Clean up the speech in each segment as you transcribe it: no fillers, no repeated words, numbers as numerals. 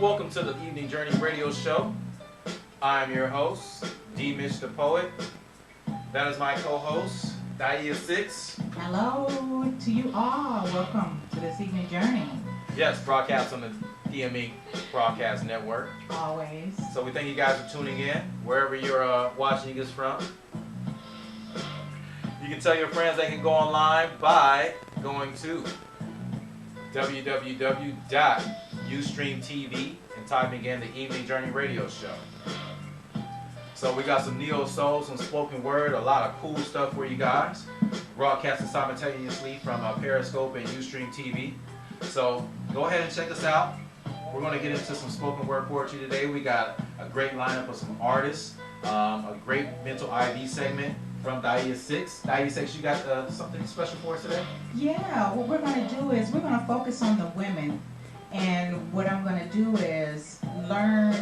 Welcome to the Evening Journey Radio Show. I'm your host, Mitch The Poet. That is my co-host, Daa'iyah Cixx. Hello to you all. Welcome to this Evening Journey. Yes, broadcast on the DME Broadcast Network. Always. So we thank you guys for tuning in, wherever you're watching us from. You can tell your friends they can go online by going to www.ustreamtv and typing in the Evening Journey Radio Show. So we got some neo soul, some spoken word, a lot of cool stuff for you guys. Broadcasting simultaneously from Periscope and Ustream TV. So go ahead and check us out. We're going to get into some spoken word poetry today. We got a great lineup of some artists, a great mental IV segment from Daa'iyah Cixx. Daa'iyah Cixx, you got something special for us today? Yeah, what we're going to do is we're going to focus on the women. And what I'm going to do is learn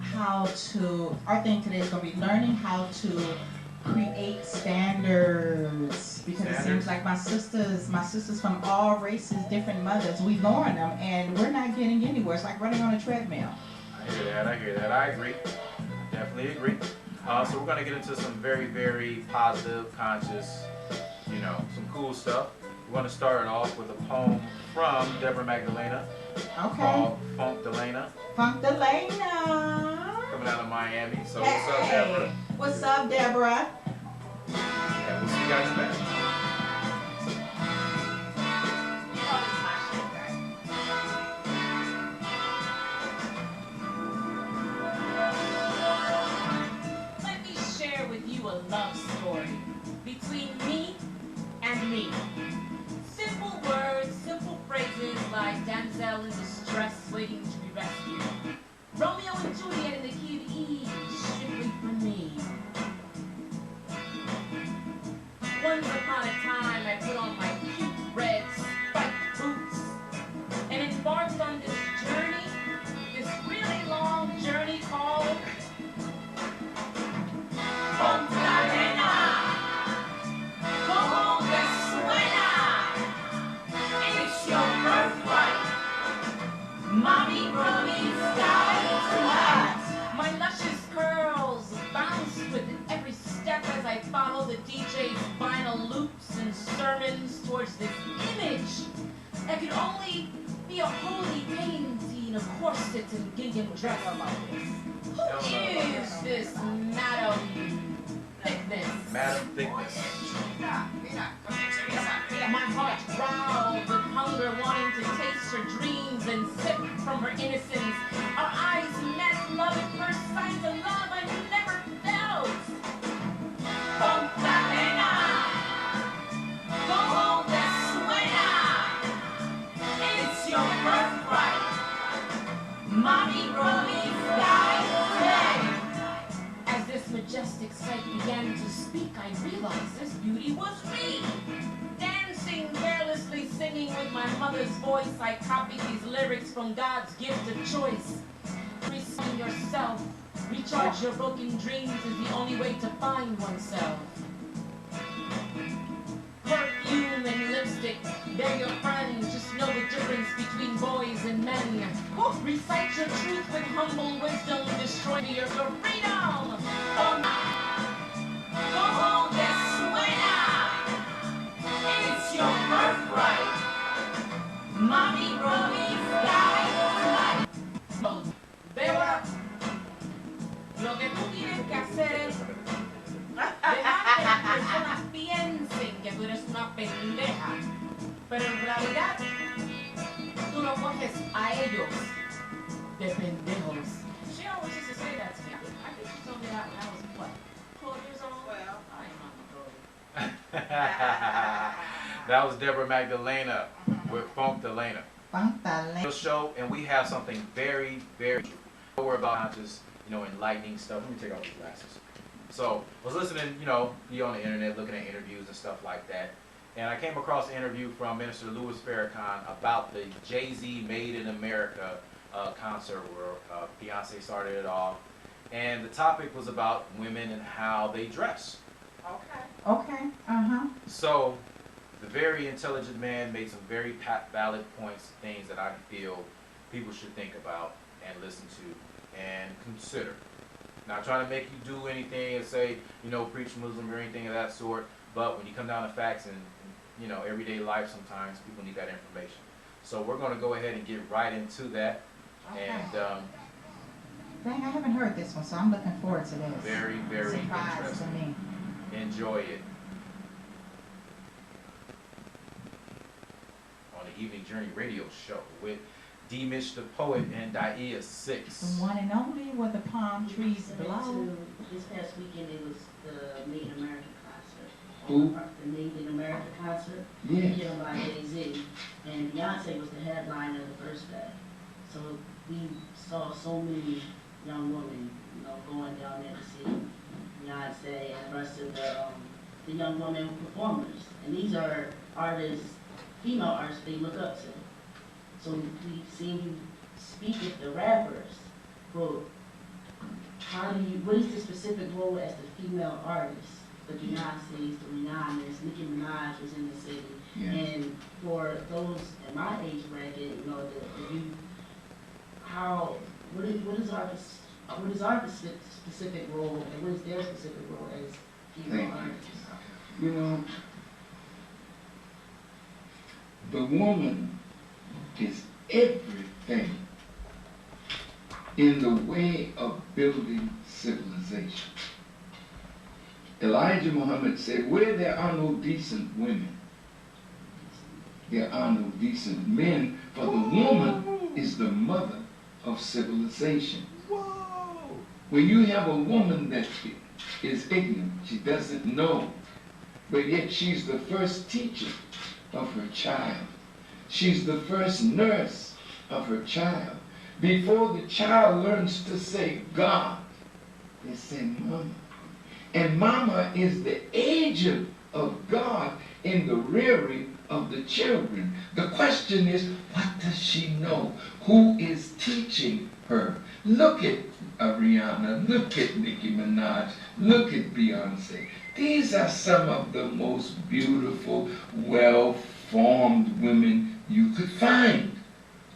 how to, our thing today is going to be learning how to create standards. Because it seems like my sisters from all races, different mothers, we learn them and we're not getting anywhere. It's like running on a treadmill. I hear that. I agree. I definitely agree. So we're going to get into some very, very positive, conscious, some cool stuff. We're going to start it off with a poem from Deborah Magdalena. Okay. Called Funk Delana. Funk Delana. Coming out of Miami. So hey, what's up, Deborah? What's up, Deborah? And we'll see you guys in a minute. A love story between me and me. Simple words, simple phrases like damsel in distress waiting to be rescued. Romeo and Juliet in the key of E, strictly for me. Once upon a time I put on my cute red spiked boots and embarked on this journey, this really long journey called Mommy Romy style tonight. My luscious curls bounce with every step as I follow the DJ's vinyl loops and sermons towards this image that could only be a holy painting, a corset and gingham dress. Who is this Madam Thickness? Madam Thickness. My heart growled with hunger, wanting to taste her dreams and sip from her innocence. Our eyes met, love at first sight, a love I never felt. Fontanena, go home, Venezuela. It's your birthright. Mommy Romy died today. As this majestic sight began to speak, I realized this beauty was me. Dancing, carelessly singing with my mother's voice, I copied these lyrics from God's gift of choice. Receive yourself, recharge your broken dreams is the only way to find oneself. Perfume and lipstick, they're your friends, just know the difference between boys and men. Recite your truth with humble wisdom, destroy your freedom. Go home, Venezuela. It's your birthright. Mommy Romy died tonight. Deborah, lo que tú tienes que hacer es dejar que las personas piensen que tú eres una pendeja, pero en realidad tú lo coges a ellos de pendejos. She always used to say that to me. I think she told me that when I was, what, 12 years old? Well, I ain't not 12. That was Deborah Magdalena with Funk Delana. Funk Delana. Show, and we have something very, very true. We're about just, enlightening stuff. Let me take off these glasses. So I was listening, be on the internet, looking at interviews and stuff like that. And I came across an interview from Minister Louis Farrakhan about the Jay-Z Made in America concert where Beyonce started it off. And the topic was about women and how they dress. Okay. So the very intelligent man made some very valid points, things that I feel people should think about. and listen to and consider. Not trying to make you do anything and say, you know, preach Muslim or anything of that sort, but when you come down to facts and, you know, everyday life, sometimes people need that information. So we're going to go ahead and get right into that. Okay. And Dang, I haven't heard this one, so I'm looking forward to this. very, very Surprise to interesting. me. Enjoy it. On the Evening Journey Radio Show with Mitch The Poet and Daa'iyah Cixx. The one and only where the palm trees blow. This past weekend it was the Made in America concert. Who? The Made in America concert. Yeah. Given by Jay-Z. And Beyonce was the headliner the first day. So we saw so many young women, you know, going down there to see Beyonce and the rest of the young women performers. And these are artists, female artists they look up to. So we've seen you speak with the rappers, but what is the specific role as the female artist? The Beyoncé's, the Rihanna's, Nicki Minaj was in the city. Yeah. And for those in my age bracket, you know, what is our specific role and what is their specific role as female artists? You know, the woman is everything in the way of building civilization. Elijah Muhammad said, where there are no decent women, there are no decent men, for the woman is the mother of civilization. Whoa! When you have a woman that is ignorant, she doesn't know, but yet she's the first teacher of her child. She's the first nurse of her child. Before the child learns to say God, they say mama. And mama is the agent of God in the rearing of the children. The question is, what does she know? Who is teaching her? Look at Rihanna, look at Nicki Minaj, look at Beyonce. These are some of the most beautiful, well-formed women you could find.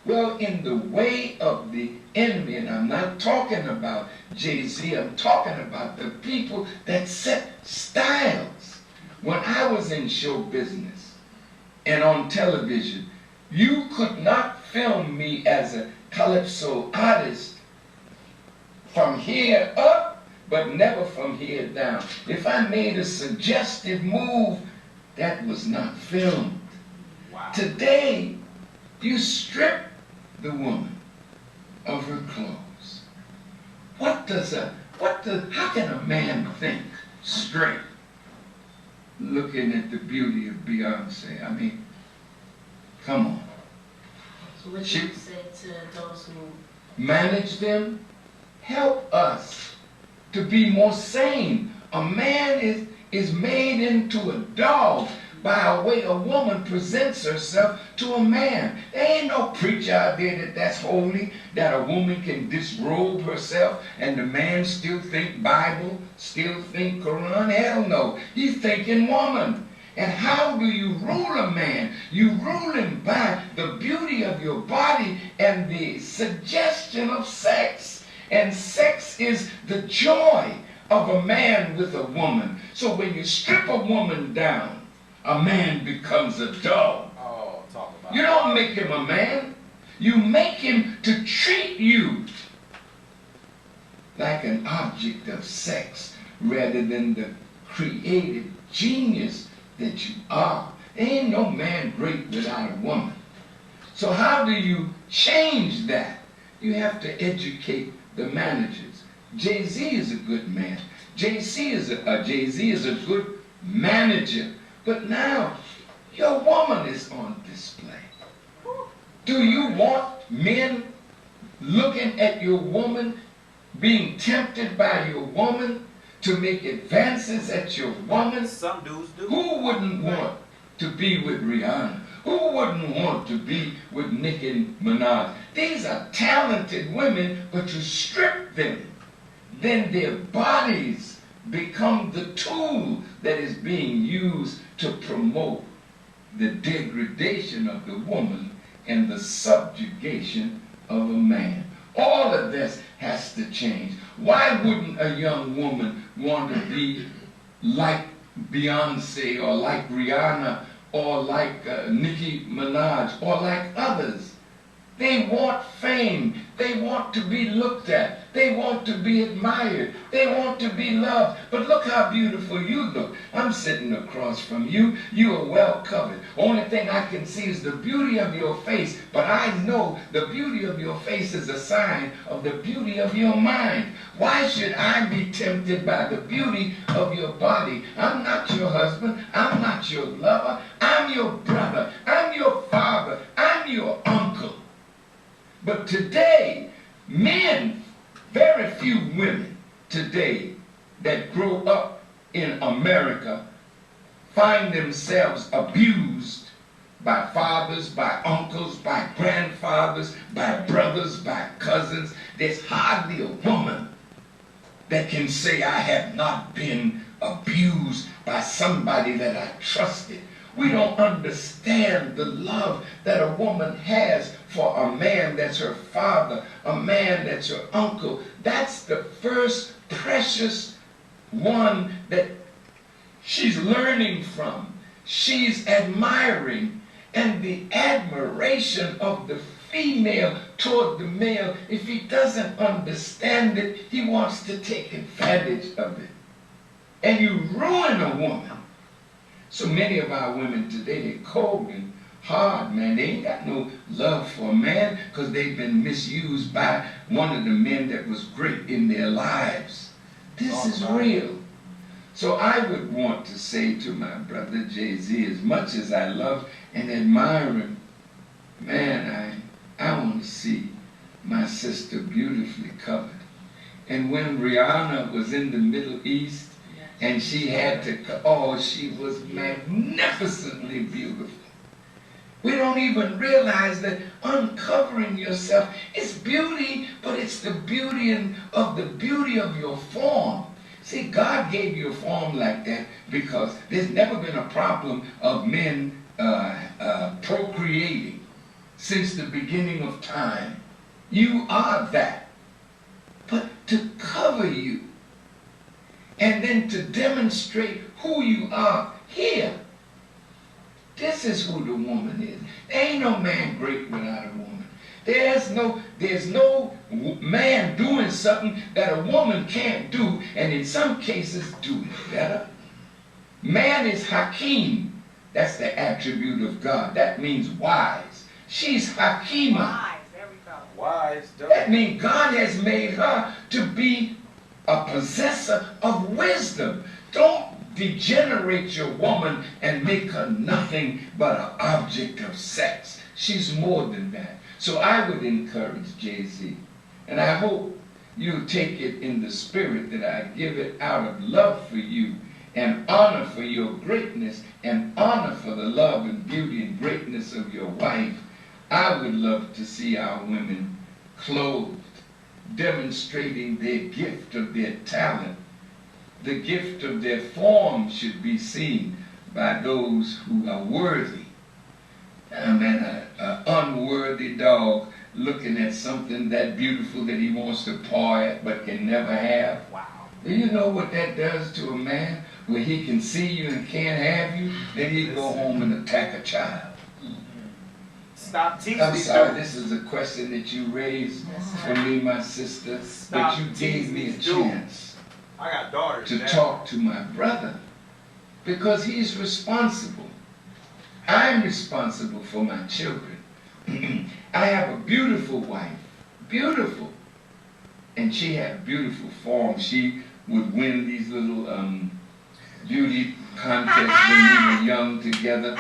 Well, in the way of the enemy, and I'm not talking about Jay-Z, I'm talking about the people that set styles. When I was in show business and on television, you could not film me as a calypso artist from here up, but never from here down. If I made a suggestive move, that was not filmed. Wow. Today, you strip the woman of her clothes. How can a man think straight looking at the beauty of Beyonce? I mean, come on. So what do you say to those who Manage them, help us to be more sane. A man is made into a dog by a way a woman presents herself to a man. There ain't no preacher out there that's holy, that a woman can disrobe herself and the man still think Bible, still think Quran. Hell no. He's thinking woman. And how do you rule a man? You rule him by the beauty of your body and the suggestion of sex. And sex is the joy of a man with a woman. So when you strip a woman down, a man becomes a dog. Oh, talk about You don't make him a man. You make him to treat you like an object of sex rather than the creative genius that you are. There ain't no man great without a woman. So how do you change that? You have to educate the managers. Jay-Z is a good man. Jay-Z is a good manager. But now, your woman is on display. Do you want men looking at your woman, being tempted by your woman to make advances at your woman? Some dudes do. Who wouldn't want to be with Rihanna? Who wouldn't want to be with Nicki Minaj? These are talented women, but you strip them. Then their bodies become the tool that is being used to promote the degradation of the woman and the subjugation of a man. All of this has to change. Why wouldn't a young woman want to be like Beyonce or like Rihanna or like Nicki Minaj or like others? They want fame. They want to be looked at. They want to be admired. They want to be loved. But look how beautiful you look. I'm sitting across from you. You are well covered. Only thing I can see is the beauty of your face. But I know the beauty of your face is a sign of the beauty of your mind. Why should I be tempted by the beauty of your body? I'm not your husband. I'm not your lover. I'm your brother. I'm your father. I'm your uncle. But today, men, very few women today that grow up in America find themselves abused by fathers, by uncles, by grandfathers, by brothers, by cousins. There's hardly a woman that can say, I have not been abused by somebody that I trusted. We don't understand the love that a woman has for a man that's her father, a man that's her uncle. That's the first precious one that she's learning from, she's admiring. And the admiration of the female toward the male, if he doesn't understand it, he wants to take advantage of it. And you ruin a woman. So many of our women today, they're cold and hard, man. They ain't got no love for a man because they've been misused by one of the men that was great in their lives. This is real. So I would want to say to my brother Jay-Z, as much as I love and admire him, man, I want to see my sister beautifully covered. And when Rihanna was in the Middle East, and she had to, oh, she was magnificently beautiful. We don't even realize that uncovering yourself is beauty, but it's the beauty of the beauty of your form. See, God gave you a form like that because there's never been a problem of men procreating since the beginning of time. You are that. But to cover you, and then to demonstrate who you are here. This is who the woman is. There ain't no man great without a woman. There's no man doing something that a woman can't do, and in some cases do it better. Man is Hakim. That's the attribute of God. That means wise. She's Hakima. Wise, there we go. Wise. That means God has made her to be a possessor of wisdom. Don't degenerate your woman and make her nothing but an object of sex. She's more than that. So I would encourage Jay-Z, and I hope you take it in the spirit that I give it out of love for you and honor for your greatness and honor for the love and beauty and greatness of your wife. I would love to see our women clothed, demonstrating their gift of their talent. The gift of their form should be seen by those who are worthy. An unworthy dog looking at something that beautiful that he wants to paw at but can never have. Wow. Do you know what that does to a man? When he can see you and can't have you, then he go home and attack a child. Stop teasing I'm these sorry, dudes. this is a question that you raised for me, my sister, Stop but you gave me a teasing these dudes. chance I got daughters. to man. talk to my brother because he's responsible. I'm responsible for my children. I have a beautiful wife, beautiful, and she had beautiful form. She would win these little beauty contests when we were young together,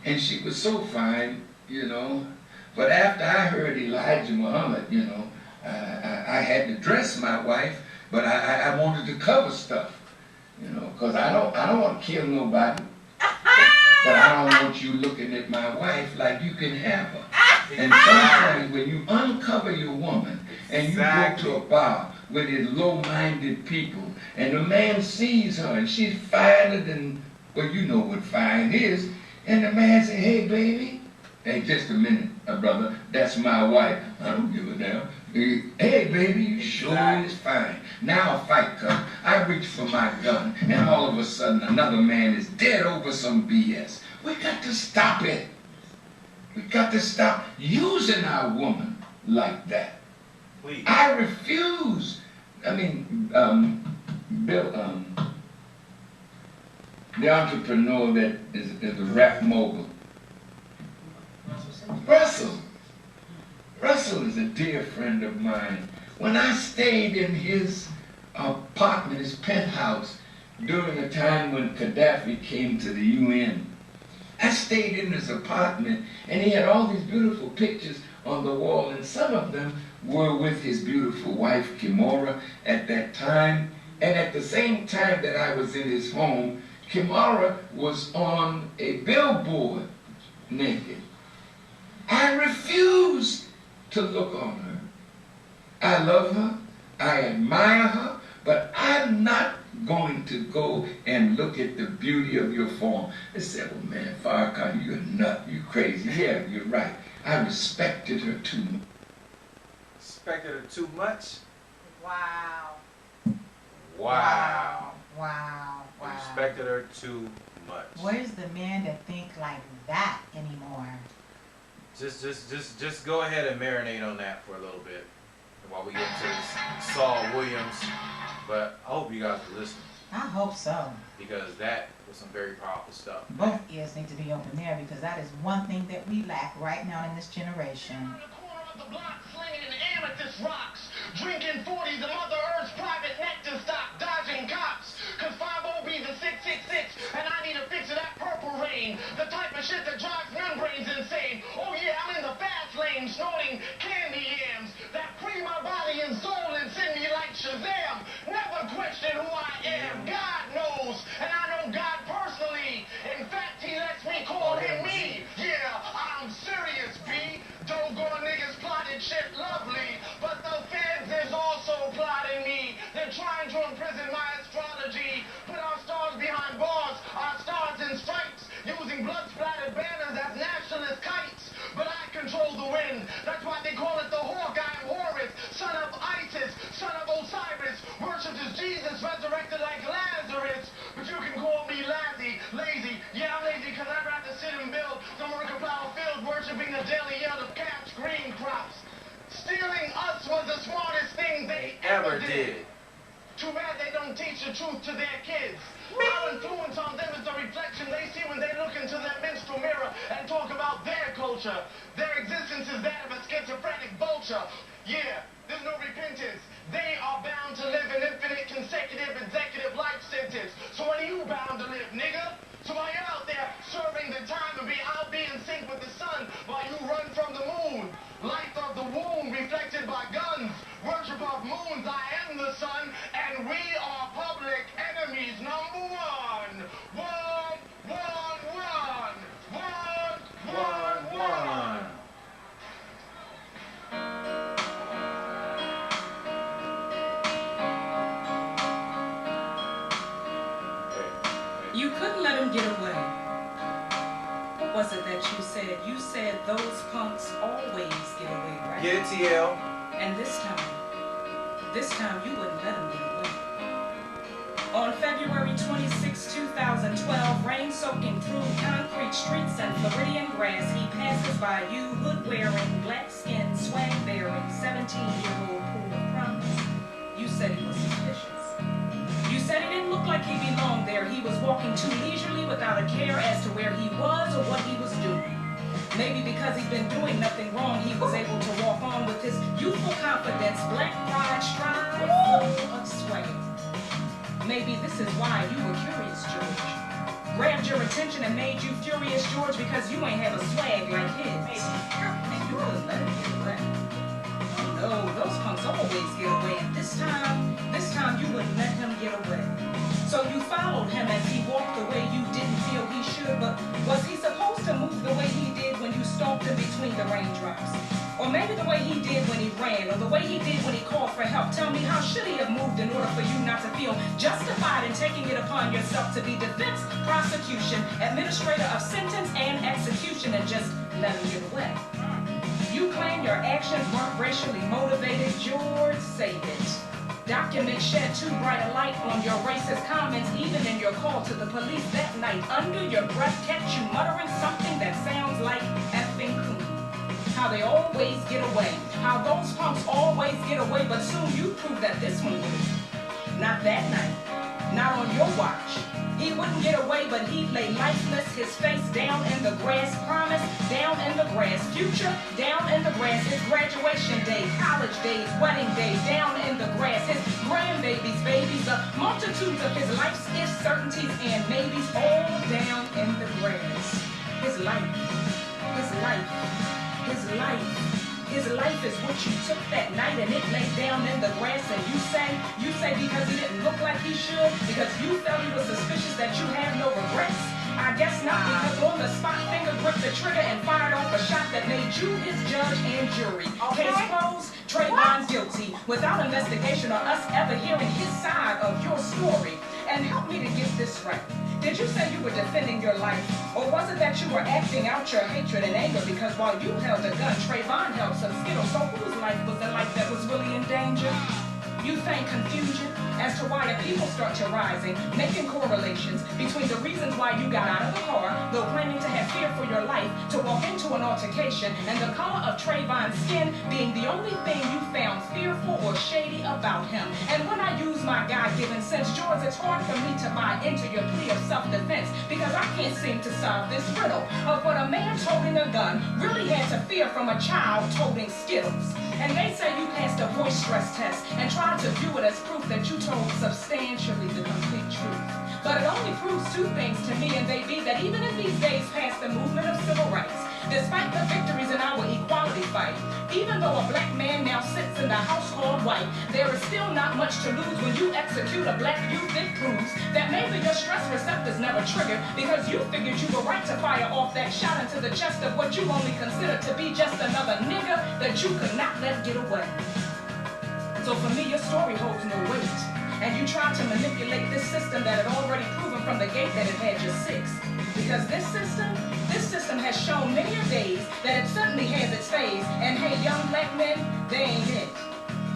and she was so fine, you know. But after I heard Elijah Muhammad, you know, I had to dress my wife, but I wanted to cover stuff, you know, because I don't want to kill nobody. But I don't want you looking at my wife like you can have her. And sometimes when you uncover your woman and you go to a bar with these low-minded people and the man sees her and she's finer than, well, you know what fine is, and the man says, hey, baby, hey, just a minute, brother, that's my wife. I don't give a damn. Hey, baby, you sure is fine. Now a fight comes. I reach for my gun, and all of a sudden another man is dead over some BS. We got to stop it. We got to stop using our woman like that. Please. I refuse. I mean, Bill, the entrepreneur that is a rap mogul, Russell is a dear friend of mine. When I stayed in his apartment, his penthouse, during a time when Gaddafi came to the UN, I stayed in his apartment, and he had all these beautiful pictures on the wall, and some of them were with his beautiful wife, Kimora, at that time. And at the same time that I was in his home, Kimora was on a billboard naked. I refused to look on her. I love her, I admire her, but I'm not going to go and look at the beauty of your form. They said, well, man, Farrakhan, you're a nut, you crazy. Yeah, you're right. I respected her too much. Respected her too much? Wow. Wow. Wow. Wow. Respected her too much. Where's the man that think like that anymore? Just go ahead and marinate on that for a little bit while we get into this Saul Williams. But I hope you guys are listening. I hope so. Because that was some very powerful stuff. Both ears need to be open there, because that is one thing that we lack right now in this generation. The block slinging amethyst rocks, drinking 40s of Mother Earth's private nectar stock, dodging cops, cause 5 be the 666, and I need a fix of that purple rain, the type of shit that drives membranes insane. Oh yeah, I'm in the fast lane, snorting candy yams, that free my body and soul and send me like Shazam. Never question who I am, God knows, and I know God personally. In fact, he lets me call him me. Yeah, I'm serious, B. Doggone niggas plotted shit lovely, but the feds is also plotting me. They're trying to imprison my astrology, put our stars behind bars, our stars in stripes, using blood-splattered banners as nationalist kites. But I control the wind, that's why they call it the hawk. I am Horus, son of Isis, son of Osiris, worshipped as Jesus, resurrected like Lazarus. But you can call me lazy. Yeah, I'm lazy because I'd rather sit and build the Mercantile field, worshipping the daily yield of caps, green crops. Stealing us was the smartest thing they ever did. Too bad they don't teach the truth to their kids. Our influence on them is the reflection they see when they look into their minstrel mirror and talk about their culture. Their existence is that of a schizophrenic vulture. Yeah, there's no repentance. They are bound to live an infinite consecutive executive life sentence. So when are you bound to live, nigga? So while you're out there serving the time and I'll be in sync with the sun while you run from the moon. Life of the womb reflected by guns. Worship of moons, I am the sun, and we are public enemies number one. One. You couldn't let him get away. What was it that you said? You said those punks always get away, right? Get it, TL. And this time you wouldn't let him get away. On February 26, 2012, rain soaking through concrete streets and Floridian grass, he passes by you, hood-wearing, black-skinned, swag-bearing, 17-year-old pool of promise. You said he was suspicious. You said he didn't look like he belonged there. He was walking too leisurely without a care as to where he was or what he was doing. Maybe because he'd been doing nothing wrong, he was able to walk on with his youthful confidence, black pride, stride, full of swag. Maybe this is why you were curious, George. Grabbed your attention and made you furious, George, because you ain't have a swag like his. And you couldn't let him get away. No, those punks always get away, and this time you wouldn't let him get away. So you followed him as he walked the way you didn't feel he should, but was he supposed to move the way he did when you stalked him between the raindrops? Or maybe the way he did when he ran, or the way he did when he called for help. Tell me, how should he have moved in order for you not to feel justified in taking it upon yourself to be defense, prosecution, administrator of sentence and execution, and just let him get away? You claim your actions weren't racially motivated. George, save it. Documents shed too bright a light on your racist comments, even in your call to the police that night. Under your breath, catch you muttering something that sounds like effing coon. How they always get away. How those punks always get away, but soon you prove that this one would. Not that night. Not on your watch. He wouldn't get away, but he'd lay lifeless, his face down in the grass. Promise, down in the grass. Future, down in the grass. His graduation day, college days, wedding day, down in the grass. His grandbabies, babies, the multitudes of his life's ifs, certainties, and maybes, all down in the grass. His life, his life, his life. His life is what you took that night and it lay down in the grass, and you say because he didn't look like he should, because you felt he was suspicious that you had no regrets. I guess not, because on the spot, finger gripped the trigger and fired off a shot that made you his judge and jury. Case closed, Trayvon's guilty, without investigation or us ever hearing his side of your story. And help me to get this right. Did you say you were defending your life? Or was it that you were acting out your hatred and anger because while you held a gun, Trayvon held some Skittles? So whose life was the life that was really in danger? You feign confusion as to why a people start to rising, making correlations between the reasons why you got out of the car, though claiming to have fear for your life, to walk into an altercation, and the color of Trayvon's skin being the only thing you found fearful or shady about him. And when I use my God-given sense, George, it's hard for me to buy into your plea of self-defense, because I can't seem to solve this riddle of what a man toting a gun really had to fear from a child toting Skittles. And they say you passed a voice stress test and tried to view it as proof that you told substantially the complete truth. But it only proves two things to me, and they be that even in these days past the movement of civil rights, despite the victories in our equality fight, even though a black man now sits in the house called white, there is still not much to lose when you execute a black youth. It proves that maybe your stress receptors never triggered because you figured you were right to fire off that shot into the chest of what you only considered to be just another nigger that you could not let get away. So for me, your story holds no weight. And you tried to manipulate this system that had already proven from the gate that it had your six. Because this system has shown many a days that it certainly has its phase. And hey, young black men, they ain't it.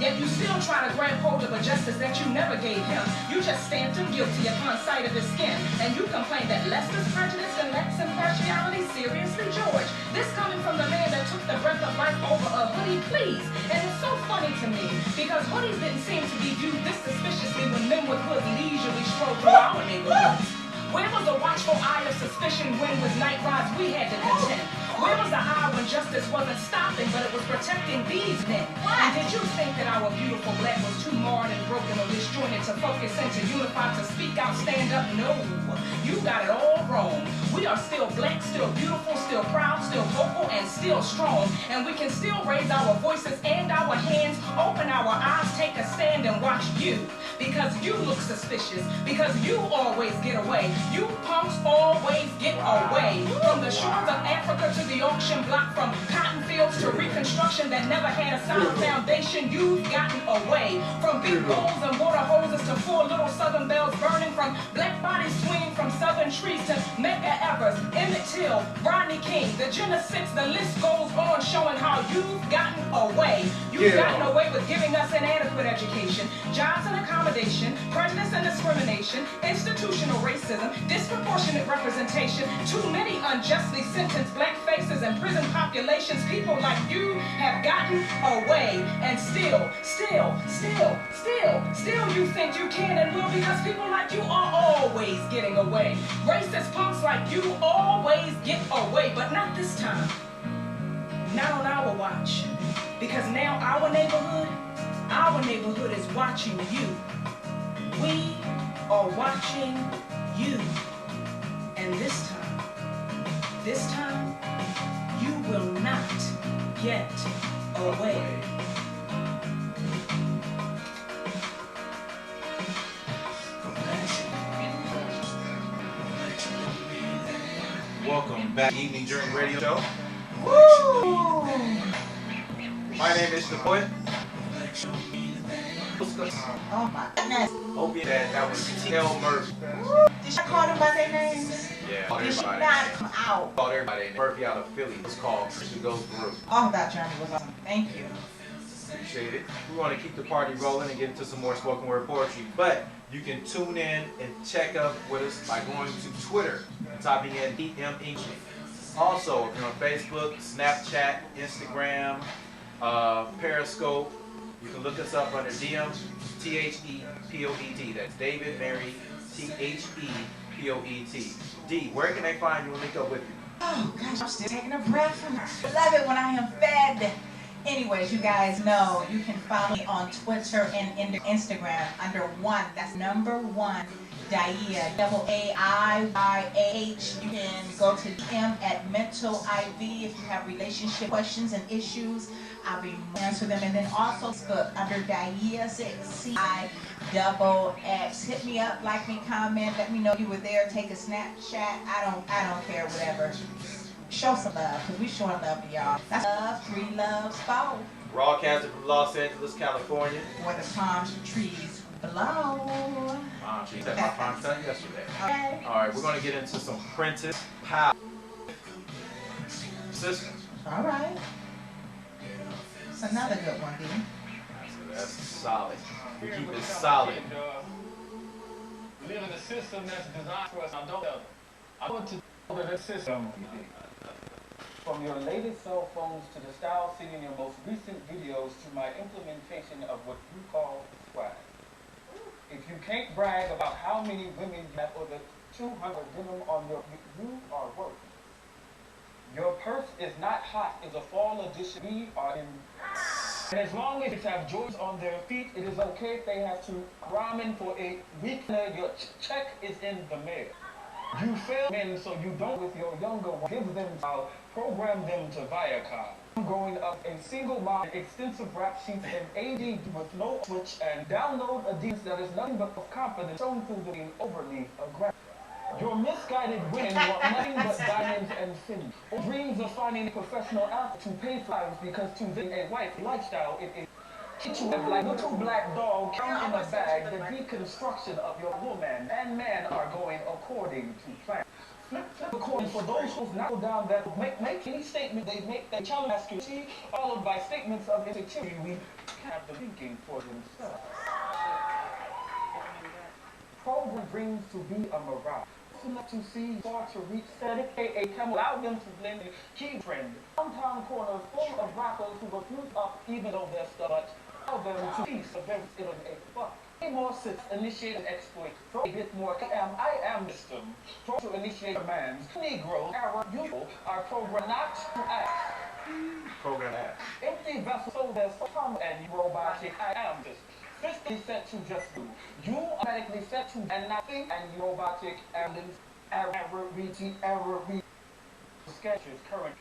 Yet you still try to grab hold of a justice that you never gave him. You just stamped him guilty upon sight of his skin. And you complain that less is prejudice and less impartiality. Seriously, George, this coming from the man that took the breath of life over a hoodie, please. And it's so funny to me, because hoodies didn't seem to be viewed this suspiciously when men with hoods leisurely strolled through our neighborhoods. Where was the watchful eye of suspicion when with night rides we had to contend? Where was the eye when justice wasn't stopping, but it was protecting these men? And did you think that our beautiful black was too marred and broken or disjointed to focus and to unify, to speak out, stand up? No, you got it all wrong. We are still black, still beautiful, still proud, still vocal, and still strong. And we can still raise our voices and our hands, open our eyes, take a stand and watch you. Because you look suspicious, because you always get away. You punks always get away. From the shores of Africa to the auction block, from cotton fields to reconstruction that never had a solid foundation, you've gotten away. From big bowls and water hoses to four little southern bells burning, from black bodies swinging from southern trees to Medgar Evers, Emmett Till, Rodney King, the Daa'iyah Cixx, the list goes on, showing how you've gotten away. You've gotten away with giving us inadequate education, jobs and accommodation, prejudice and discrimination, institutional racism, disproportionate representation, too many unjustly sentenced black faces and prison populations. People like you have gotten away. And still you think you can and will, because people like you are always getting away. Racist punks like you always get away, but not this time. Not on our watch. Because now our neighborhood is watching you. We are watching you. And this time, you will not get away. Welcome back to the Evening Journey Radio Show. Woo! My name is Mitch The Poet. Oh my goodness. Hope you that was T.L. Murphy. Did you call them by their names? Yeah. Did she not come out? Called everybody. Murphy out of Philly. It's called She Goes Through. Oh, that journey was awesome. Thank you. Appreciate it. We want to keep the party rolling and get into some more spoken word poetry, but you can tune in and check up with us by going to Twitter and typing in DM English. Also, if you're on Facebook, Snapchat, Instagram, Periscope, you can look us up under DM THEPOET. That's David Mary THEPOET. D, where can they find you and link up with you? Oh gosh, I'm still taking a breath from her. I love it when I am fed. Anyways, you guys know you can follow me on Twitter and Instagram under one. That's number one, Daa'iyah, DAAIYAH. You can go to DM at Mental IV if you have relationship questions and issues. I'll be answering them. And then also Facebook under Daa'iyah Cixx, CIXX. Hit me up, like me, comment, let me know you were there. Take a Snapchat. I don't care, whatever. Show some love, because we showing love to y'all. That's love, 3 loves, 4. Broadcasting from Los Angeles, California. Where the palm trees blow. Palm trees. That's my palm cut yesterday. Okay. All right, we're going to get into some printed power. Sister. All right. It's another good one, D. That's solid. We keep it solid. Live in a system that's designed for us. I want to know that system. From your latest cell phones to the style seen in your most recent videos to my implementation of what you call swag. If you can't brag about how many women you have or the 200 denim on you are worth. Your purse is not hot is a fall edition. We are in. And as long as you have Jordans on their feet, it is okay if they have to ramen for a week. Your check is in the mail. You fail men so you don't with your younger ones. Give them program them to Viacom. Growing up a single mom, extensive rap sheets and AD with no switch and download a dance that is nothing but confidence shown through the being overly aggressive. Your misguided women want nothing but diamonds and fins. Dreams of finding a professional athlete to pay for lives because to live a wife lifestyle it is. You have like little black dog count in a bag. The deconstruction of your woman and man are going according to plan. According for those who not go down that make any statement they make that challenge accuracy, followed by statements of insecurity, we have the thinking for themselves. Program dreams to be a mirage. Enough to see, far to reach, set a camel, allow them to blend the key trend. Downtown corners full of rappers who refuse up even though they're stuck. Allow them to peace events in a fuck. More sits, initiate an exploit. Throw a bit more I am system. Throw to initiate commands. Negroes, Arab, you are programmed not to act. Program act. Empty vessels, so there's some and robotic I am this. System is set to just do. You automatically set to and nothing and robotic and error sketches current.